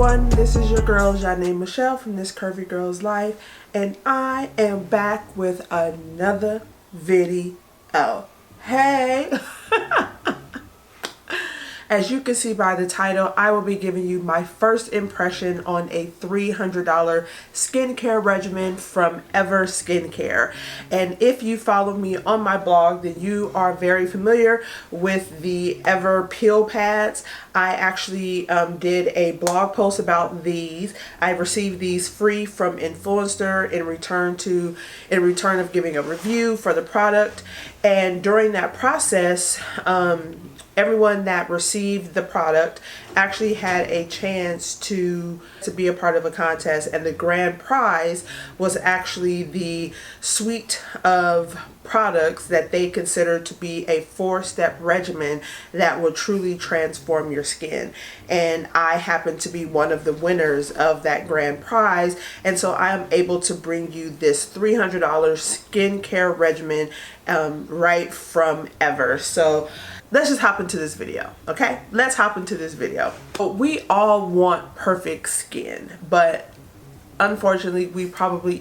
everyone, this is your girl Jana'e Michelle from This Curvy Girl's Life, and I am back with another video. Hey! As you can see by the title, I will be giving you my first impression on a $300 skincare regimen from Ever Skincare. And if you follow me on my blog, then you are very familiar with the Ever Peel Pads. I actually did a blog post about these. I received these free from Influencer in return of giving a review for the product. And during that process, everyone that received the product actually had a chance to be a part of a contest, and the grand prize was actually the suite of products that they consider to be a 4-step regimen that will truly transform your skin. And I happen to be one of the winners of that grand prize, and so I am able to bring you this $300 skincare regimen right from Ever. So let's just hop into this video, okay? Let's hop into this video. We all want perfect skin, but unfortunately,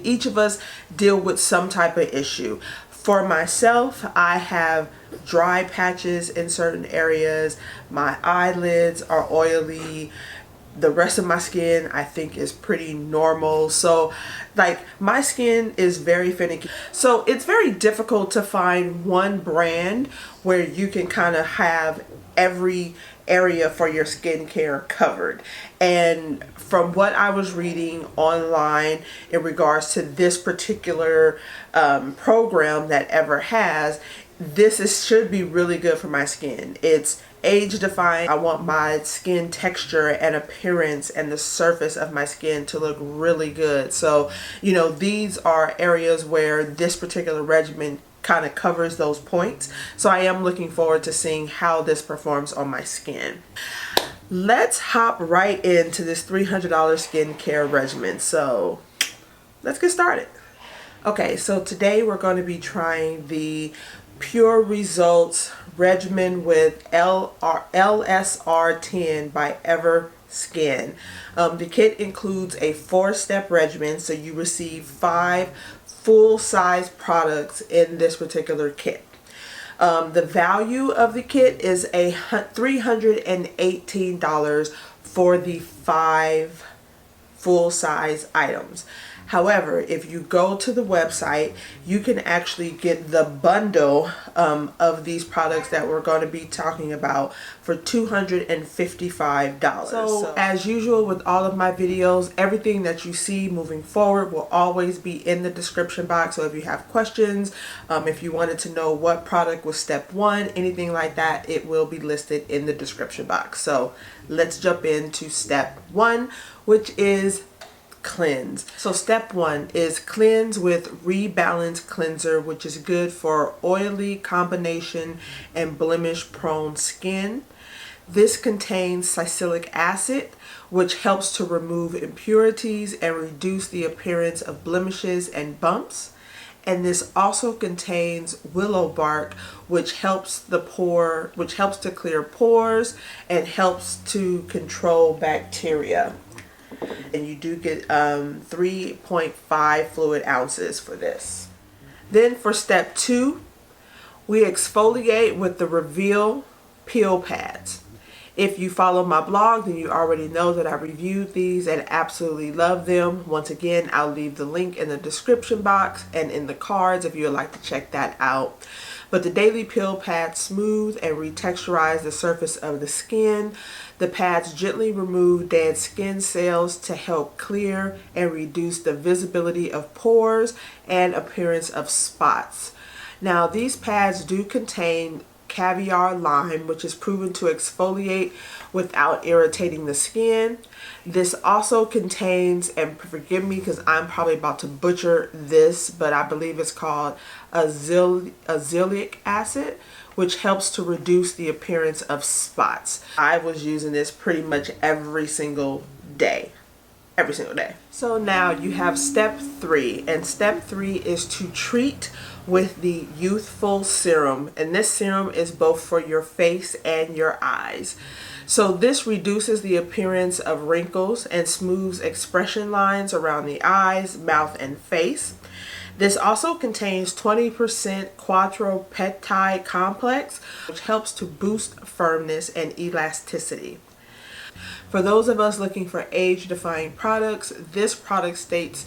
each of us deal with some type of issue. For myself, I have dry patches in certain areas. My eyelids are oily. The rest of my skin, I think, is pretty normal. So like, my skin is very finicky. So it's very difficult to find one brand where you can kind of have every area for your skincare covered. And from what I was reading online in regards to this particular program that Ever has, should be really good for my skin. It's age-defying. I want my skin texture and appearance and the surface of my skin to look really good. So, you know, these are areas where this particular regimen kind of covers those points. So I am looking forward to seeing how this performs on my skin. Let's hop right into this $300 skincare regimen. So let's get started. Okay, so today we're going to be trying the Pure Results regimen with LSR10 by Ever Skin. The kit includes a 4-step regimen, so you receive 5 full-size products in this particular kit. The value of the kit is $318 for the 5 full-size items. However, if you go to the website, you can actually get the bundle of these products that we're going to be talking about for $255. So as usual with all of my videos, everything that you see moving forward will always be in the description box. So if you have questions, if you wanted to know what product was step 1, anything like that, it will be listed in the description box. So let's jump into step 1, which is cleanse. So step 1 is cleanse with Rebalance Cleanser, which is good for oily, combination, and blemish prone skin. This contains Azelaic Acid, which helps to remove impurities and reduce the appearance of blemishes and bumps. And this also contains willow bark, which helps to clear pores and helps to control bacteria. And you do get 3.5 fluid ounces for this. Then for step 2, we exfoliate with the Reveal Peel Pads. If you follow my blog, then you already know that I reviewed these and absolutely love them. Once again, I'll leave the link in the description box and in the cards if you would like to check that out. But the daily peel pads smooth and re-texturize the surface of the skin. The pads gently remove dead skin cells to help clear and reduce the visibility of pores and appearance of spots. Now, these pads do contain Caviar Lime, which is proven to exfoliate without irritating the skin. This also contains, and forgive me because I'm probably about to butcher this, but I believe it's called Azelaic Acid, which helps to reduce the appearance of spots. I was using this pretty much every single day. every single day. So now you have step 3, and step 3 is to treat with the Youthful Serum, and this serum is both for your face and your eyes. So this reduces the appearance of wrinkles and smooths expression lines around the eyes, mouth, and face. This also contains 20% quattro-peptide complex, which helps to boost firmness and elasticity. For those of us looking for age-defying products, this product states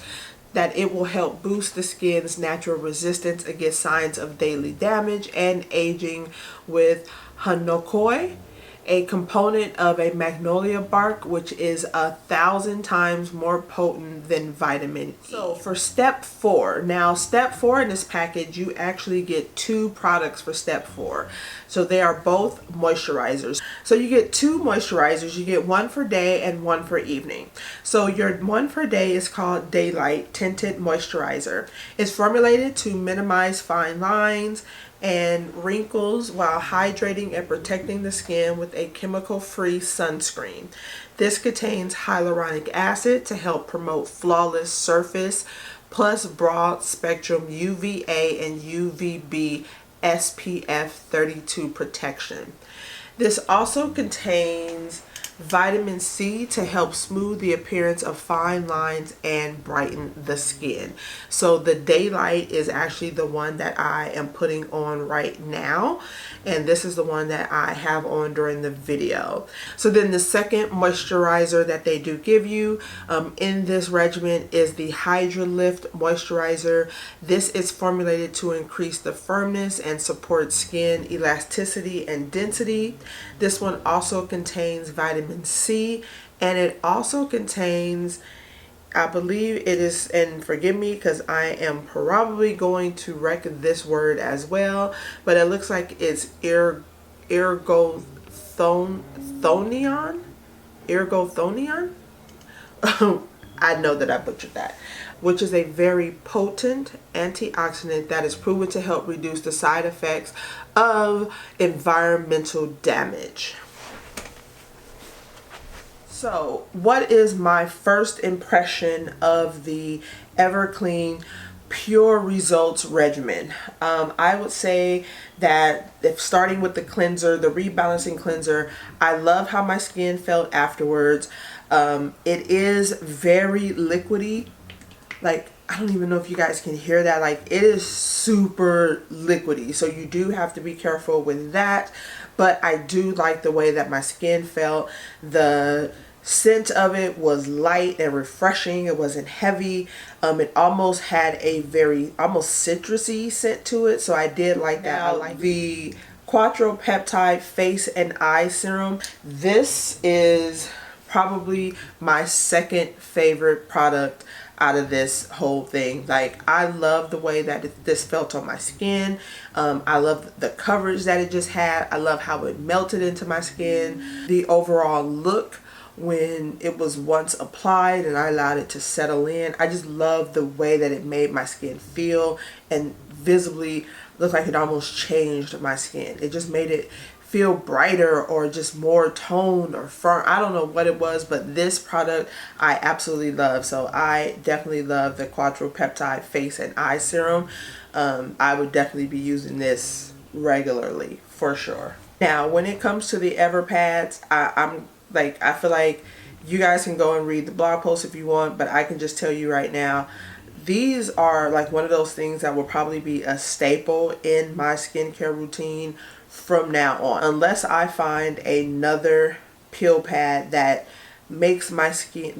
that it will help boost the skin's natural resistance against signs of daily damage and aging with Honokiol, a component of a Magnolia bark, which is 1,000 times more potent than vitamin E. So for step 4, now step 4 in this package, you actually get 2 products for step 4. So they are both moisturizers. So you get 2 moisturizers. You get one for day and one for evening. So your one for day is called Daylight Tinted Moisturizer. It's formulated to minimize fine lines and wrinkles while hydrating and protecting the skin with a chemical-free sunscreen. This contains hyaluronic acid to help promote flawless surface, plus broad spectrum UVA and UVB SPF 32 protection. This also contains vitamin C to help smooth the appearance of fine lines and brighten the skin. So the Daylight is actually the one that I am putting on right now, and this is the one that I have on during the video. So then the second moisturizer that they do give you in this regimen is the Hydra Lift Moisturizer. This is formulated to increase the firmness and support skin elasticity and density. This one also contains vitamin C, and it also contains, I believe it is, and forgive me because I am probably going to wreck this word as well, but it looks like it's ergothonion. I know that I butchered that, which is a very potent antioxidant that is proven to help reduce the side effects of environmental damage. So what is my first impression of the Everclean Pure Results regimen? I would say that if starting with the cleanser, the rebalancing cleanser, I love how my skin felt afterwards. It is very liquidy. Like, I don't even know if you guys can hear that. Like, it is super liquidy. So you do have to be careful with that. But I do like the way that my skin felt. The scent of it was light and refreshing. It wasn't heavy. It almost had a very almost citrusy scent to it. So I did like that. I like the quattro-peptide face and eye serum. This is probably my second favorite product out of this whole thing. Like, I love the way that this felt on my skin. I love the coverage that it just had. I love how it melted into my skin. The overall look when it was once applied and I allowed it to settle in. I just love the way that it made my skin feel and visibly looked like it almost changed my skin. It just made it feel brighter or just more toned or firm. I don't know what it was, but this product I absolutely love. So I definitely love the quattro-peptide face and eye serum. I would definitely be using this regularly for sure. Now, when it comes to the Everpads, I feel like you guys can go and read the blog post if you want, but I can just tell you right now, these are like one of those things that will probably be a staple in my skincare routine from now on, unless I find another peel pad that makes my skin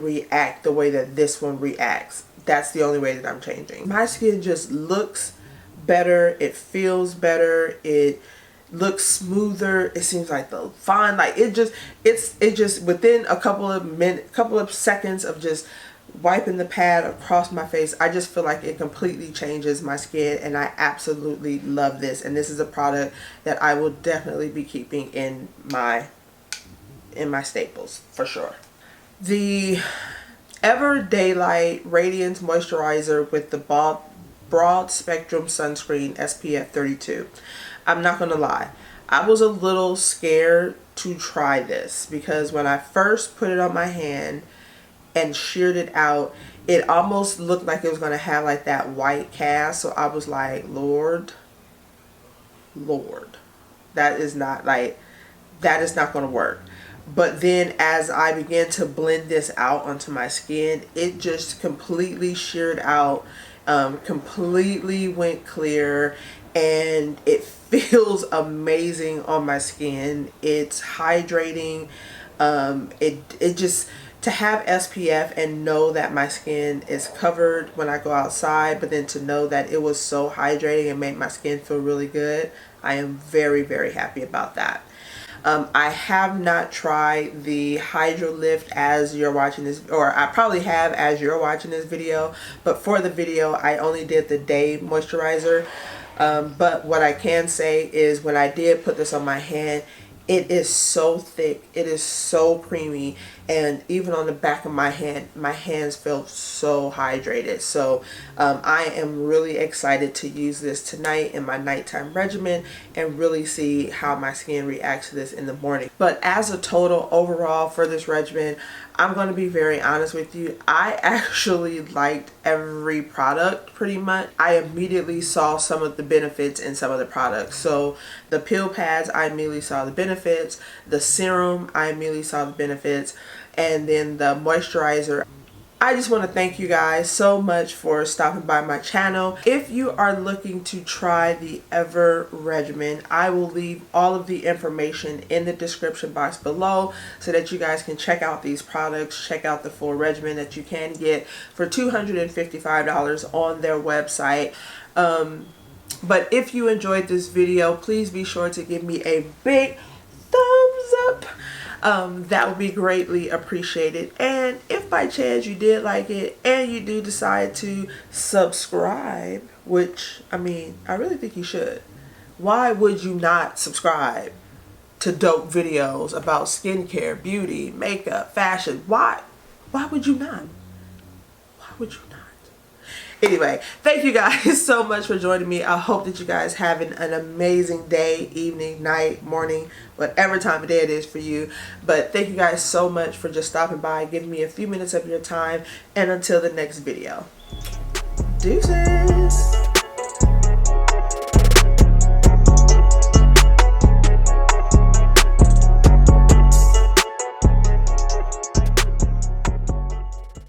react the way that this one reacts. That's the only way that I'm changing. My skin just looks better, it feels better, it looks smoother. It seems like the fine, like it just within a couple of seconds of just wiping the pad across my face, I just feel like it completely changes my skin, and I absolutely love this. And this is a product that I will definitely be keeping in my staples for sure. The Ever Daylight Radiance Moisturizer with the broad spectrum sunscreen SPF 32. I'm not gonna lie, I was a little scared to try this because when I first put it on my hand and sheared it out, it almost looked like it was going to have like that white cast. So I was like, Lord, that is not going to work. But then as I began to blend this out onto my skin, it just completely sheared out, completely went clear, and it feels amazing on my skin. It's hydrating. It just, to have SPF and know that my skin is covered when I go outside, but then to know that it was so hydrating and made my skin feel really good, I am very, very happy about that. I have not tried the Hydro Lift as you're watching this, or I probably have as you're watching this video, but for the video I only did the day moisturizer. But what I can say is when I did put this on my hand, it is so thick, it is so creamy, and even on the back of my hand, my hands feel so hydrated. So I am really excited to use this tonight in my nighttime regimen and really see how my skin reacts to this in the morning. But as a total overall for this regimen, I'm going to be very honest with you. I actually liked every product pretty much. I immediately saw some of the benefits in some of the products. So the peel pads, I immediately saw the benefits. The serum, I immediately saw the benefits. And then the moisturizer. I just want to thank you guys so much for stopping by my channel. If you are looking to try the Ever regimen, I will leave all of the information in the description box below so that you guys can check out these products, check out the full regimen that you can get for $255 on their website. But if you enjoyed this video, please be sure to give me a big thumbs up. That would be greatly appreciated. And if by chance you did like it and you do decide to subscribe, which I mean, I really think you should. Why would you not subscribe to dope videos about skincare, beauty, makeup, fashion? Why would you not? Why would you not? Anyway, thank you guys so much for joining me. I hope that you guys having an amazing day, evening, night, morning, whatever time of day it is for you. But thank you guys so much for just stopping by, giving me a few minutes of your time. And until the next video, deuces.